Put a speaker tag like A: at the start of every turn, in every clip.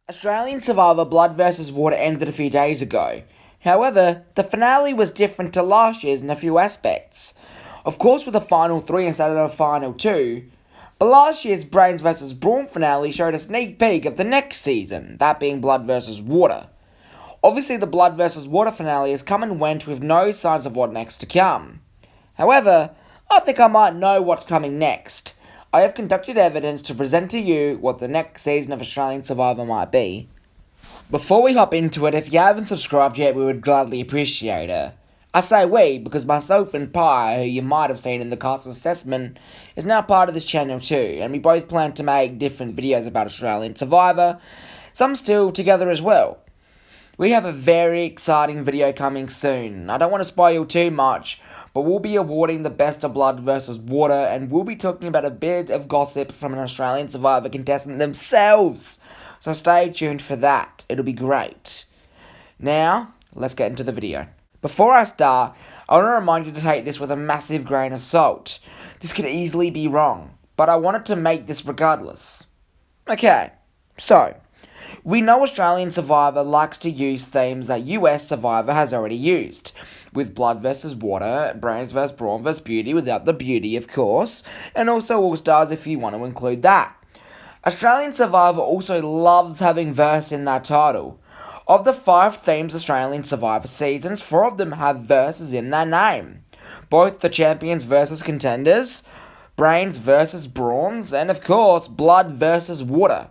A: Australian Survivor Blood vs. Water ended a few days ago. However, the finale was different to last year's in a few aspects. Of course, with a final 3 instead of a final 2, but last year's Brains vs. Brawn finale showed a sneak peek of the next season, that being Blood vs. Water. Obviously, the Blood vs. Water finale has come and went with no signs of what next to come. However, I think I might know what's coming next. I have conducted evidence to present to you what the next season of Australian Survivor might be. Before we hop into it, if you haven't subscribed yet, we would gladly appreciate it. I say we because myself and Pi, who you might have seen in the cast assessment, is now part of this channel too, and we both plan to make different videos about Australian Survivor, some still together as well. We have a very exciting video coming soon. I don't want to spoil too much, but we'll be awarding the best of Blood vs. Water, and we'll be talking about a bit of gossip from an Australian Survivor contestant themselves. So stay tuned for that. It'll be great. Now, let's get into the video. Before I start, I want to remind you to take this with a massive grain of salt. This could easily be wrong, but I wanted to make this regardless. Okay, so we know Australian Survivor likes to use themes that US Survivor has already used, with Blood vs. Water, Brains vs. Brawn vs. Beauty without the beauty, of course, and also All Stars if you want to include that. Australian Survivor also loves having verse in their title. Of the 5 themes Australian Survivor seasons, 4 of them have verses in their name. Both the Champions vs. Contenders, Brains vs. Brawns, and of course, Blood vs. Water.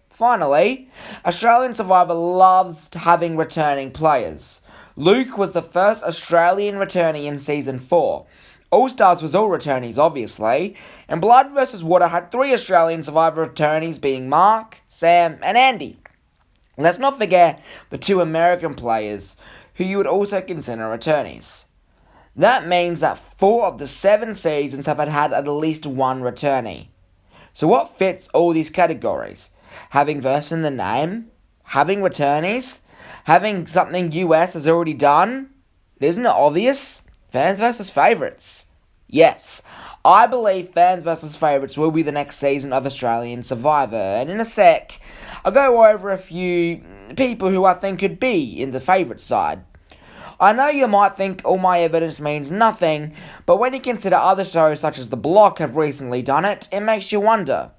A: Finally, Australian Survivor loves having returning players. Luke was the first Australian returnee in Season 4. All Stars was all returnees, obviously, and Blood vs. Water had 3 Australian Survivor returnees being Mark, Sam, and Andy. Let's not forget the 2 American players, who you would also consider returnees. That means that 4 of the 7 seasons have had at least 1 returnee. So what fits all these categories? Having verse in the name? Having returnees? Having something US has already done? Isn't it obvious? Fans versus favourites. Yes, I believe Fans versus Favourites will be the next season of Australian Survivor, and in a sec, I'll go over a few people who I think could be in the favourite side. I know you might think all my evidence means nothing, but when you consider other shows such as The Block have recently done it, it makes you wonder.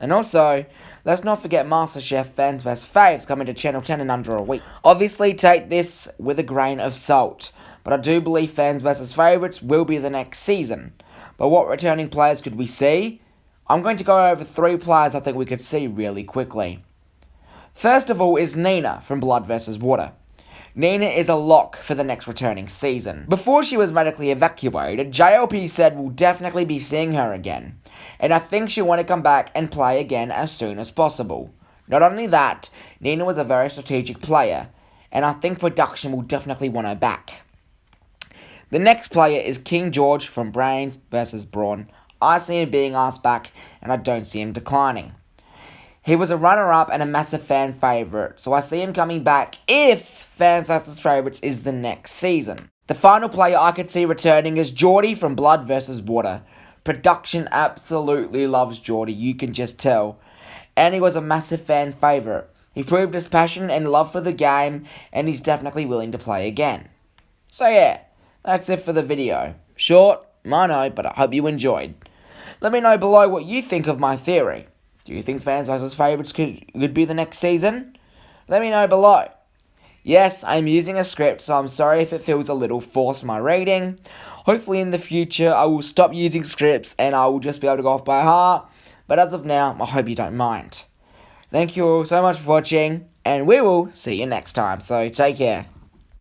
A: And also, let's not forget MasterChef Fans vs. Faves coming to Channel 10 in under a week. Obviously, take this with a grain of salt, but I do believe Fans vs. Favourites will be the next season. But what returning players could we see? I'm going to go over 3 players I think we could see really quickly. First of all is Nina from Blood vs. Water. Nina is a lock for the next returning season. Before she was medically evacuated, JLP said we'll definitely be seeing her again, and I think she'll want to come back and play again as soon as possible. Not only that, Nina was a very strategic player, and I think production will definitely want her back. The next player is King George from Brains vs. Brawn. I see him being asked back, and I don't see him declining. He was a runner-up and a massive fan favourite, so I see him coming back if Fans vs. Favourites is the next season. The final player I could see returning is Geordie from Blood vs. Water. Production absolutely loves Geordie, you can just tell. And he was a massive fan favourite. He proved his passion and love for the game, and he's definitely willing to play again. So yeah, that's it for the video. Short, I know, but I hope you enjoyed. Let me know below what you think of my theory. Do you think Fans vs. Favourites could be the next season? Let me know below. Yes, I'm using a script, so I'm sorry if it feels a little forced my reading. Hopefully in the future I will stop using scripts and I will just be able to go off by heart. But as of now, I hope you don't mind. Thank you all so much for watching, and we will see you next time, so take care.